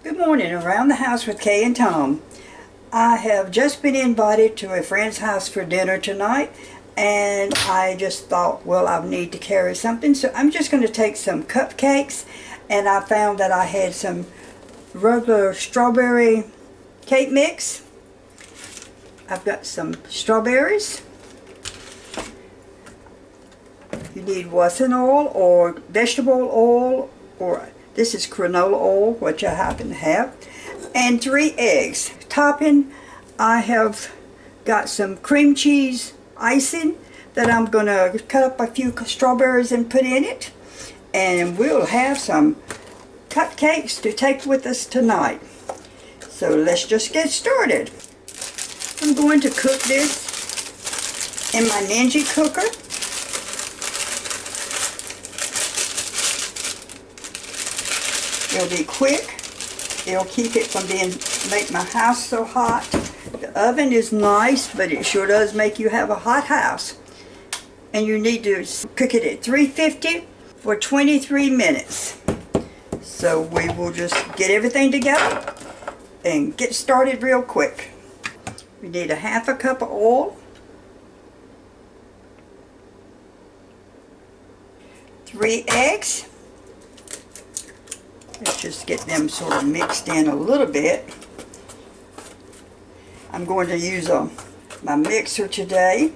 Good morning, Around the House with Kay and Tom. I have just been invited to a friend's house for dinner tonight, and I just thought, well, I need to carry something, so I'm just going to take some cupcakes, and I found that I had some regular strawberry cake mix. I've got some strawberries. You need wassin oil or vegetable oil, or this is canola oil, which I happen to have, and 3 eggs. Topping, I have got some cream cheese icing that I'm going to cut up a few strawberries and put in it, and we'll have some cupcakes to take with us tonight. So let's just get started. I'm going to cook this in my Ninja cooker. It'll be quick. It'll keep it from make my house so hot. The oven is nice, but it sure does make you have a hot house. And you need to cook it at 350 for 23 minutes. So we will just get everything together and get started real quick. We need a half a cup of oil, 3 eggs. Let's just get them sort of mixed in a little bit. I'm going to use my mixer today.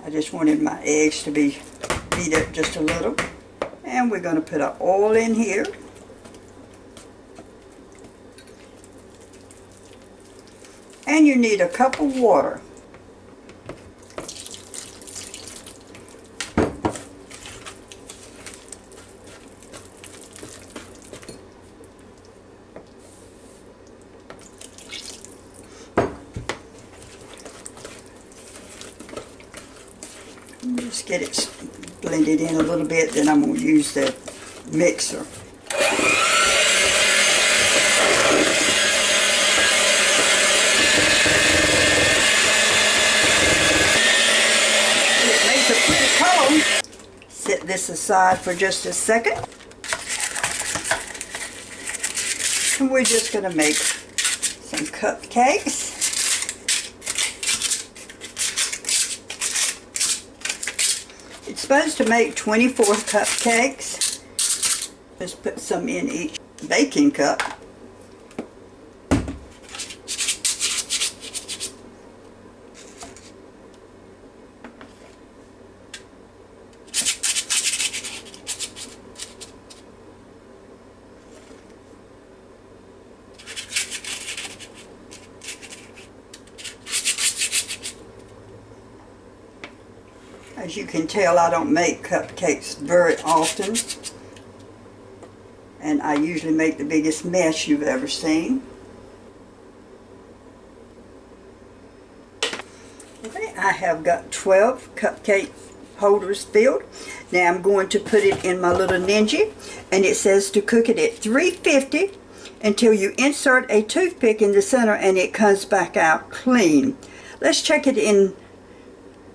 I just wanted my eggs to be beat up just a little. And we're going to put our oil in here. And you need a cup of water. Just get it blended in a little bit, then I'm going to use the mixer. It makes a pretty color. Set this aside for just a second. And we're just going to make some cupcakes. It's supposed to make 24 cupcakes. Just put some in each baking cup. As you can tell, I don't make cupcakes very often, and I usually make the biggest mess you've ever seen. Okay, I have got 12 cupcake holders filled. Now I'm going to put it in my little Ninja, and it says to cook it at 350 until you insert a toothpick in the center and it comes back out clean. Let's check it in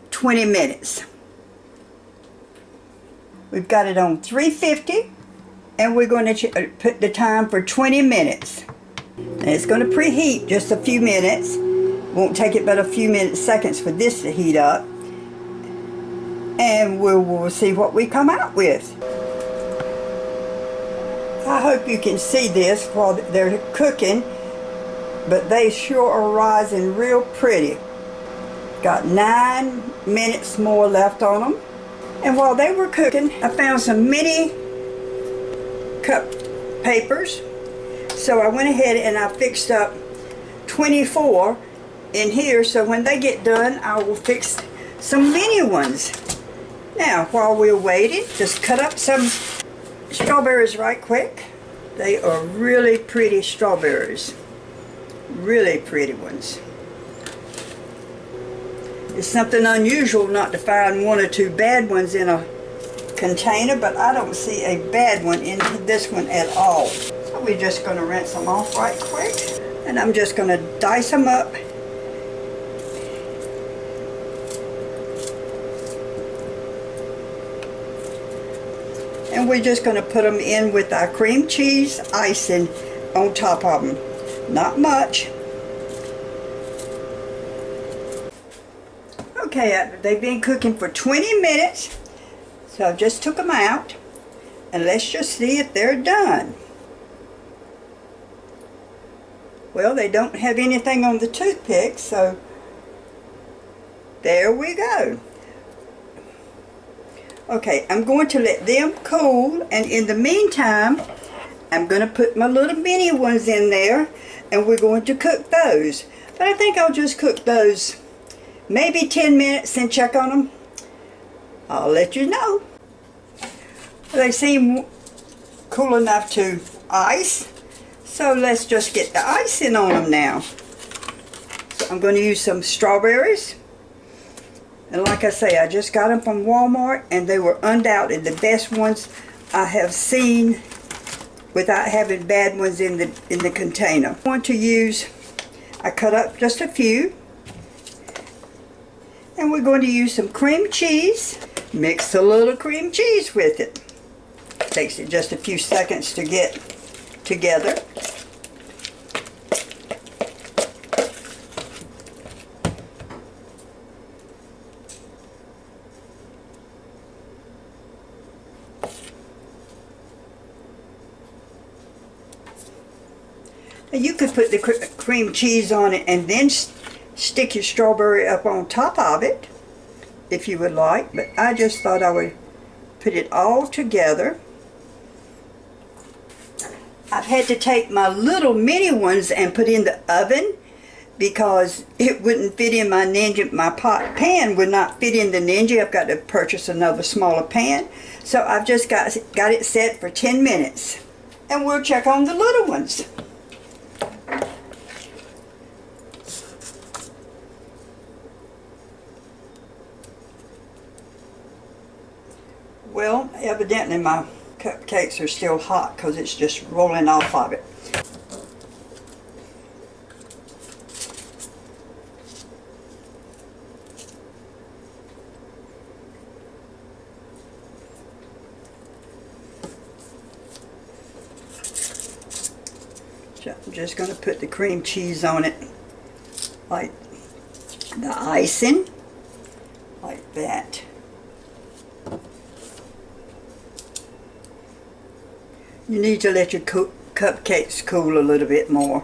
20 minutes. We've got it on 350, and we're going to put the time for 20 minutes. And it's going to preheat just a few minutes. Won't take it but a few seconds for this to heat up. And we'll see what we come out with. I hope you can see this while they're cooking, but they sure are rising real pretty. Got 9 minutes more left on them. And while they were cooking, I found some mini cup papers. So I went ahead and I fixed up 24 in here, so when they get done, I will fix some mini ones. Now, while we're waiting, just cut up some strawberries right quick. They are really pretty strawberries. Really pretty ones. It's something unusual not to find 1 or 2 bad ones in a container, but I don't see a bad one in this one at all. So we're just going to rinse them off right quick, and I'm just going to dice them up. And we're just going to put them in with our cream cheese icing on top of them. Not much. Okay, they've been cooking for 20 minutes. So I just took them out. And let's just see if they're done. Well, they don't have anything on the toothpick, so there we go. Okay, I'm going to let them cool, and in the meantime, I'm going to put my little mini ones in there, and we're going to cook those. But I think I'll just cook those maybe 10 minutes and check on them. I'll let you know. They seem cool enough to ice, so let's just get the icing on them now. So I'm going to use some strawberries. And like I say, I just got them from Walmart, and they were undoubtedly the best ones I have seen without having bad ones in the container. I'm going to use, I cut up just a few, and we're going to use some cream cheese. Mix a little cream cheese with it. Takes it just a few seconds to get together. You could put the cream cheese on it and then stick your strawberry up on top of it if you would like, but I just thought I would put it all together. I've had to take my little mini ones and put in the oven because it wouldn't fit in my Ninja. My pot pan would not fit in the Ninja. I've got to purchase another smaller pan. So I've just got it set for 10 minutes. And we'll check on the little ones. Well, evidently my cupcakes are still hot because it's just rolling off of it. So I'm just going to put the cream cheese on it, like the icing, like that. You need to let your cupcakes cool a little bit more.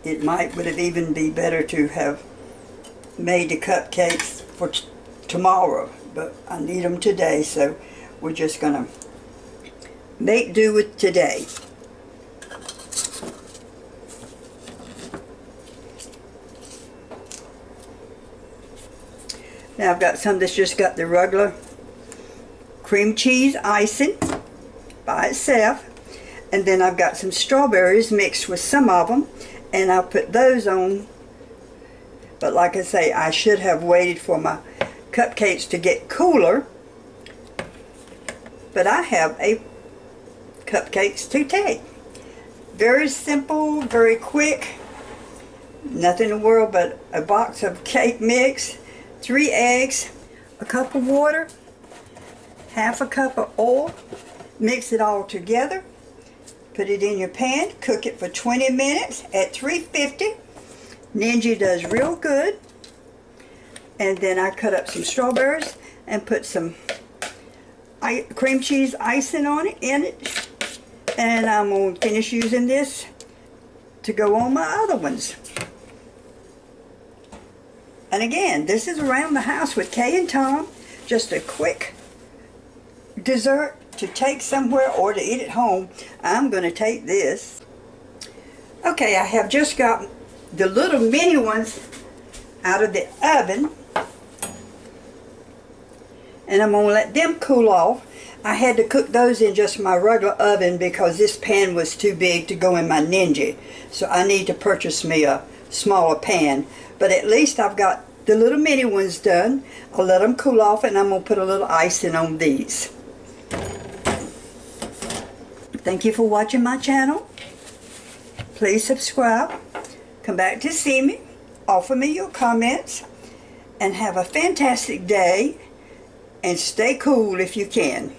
It would have even be better to have made the cupcakes for tomorrow, but I need them today, so we're just gonna make do with today. Now I've got some that's just got the regular cream cheese icing by itself, and then I've got some strawberries mixed with some of them, and I'll put those on. But like I say, I should have waited for my cupcakes to get cooler, but I have a cupcakes to take. Very simple, very quick, nothing in the world but a box of cake mix, 3 eggs, a cup of water, half a cup of oil. Mix it all together, put it in your pan, cook it for 20 minutes at 350. Ninja does real good. And then I cut up some strawberries and put some cream cheese icing on it, and I'm going to finish using this to go on my other ones. And again, this is around the house with Kay and Tom, just a quick dessert to take somewhere or to eat at home. I'm going to take this. Okay, I have just got the little mini ones out of the oven, and I'm going to let them cool off. I had to cook those in just my regular oven because this pan was too big to go in my Ninja, so I need to purchase me a smaller pan. But at least I've got the little mini ones done. I'll let them cool off, and I'm going to put a little icing on these. Thank you for watching my channel. Please subscribe. Come back to see me. Offer me your comments. And have a fantastic day. And stay cool if you can.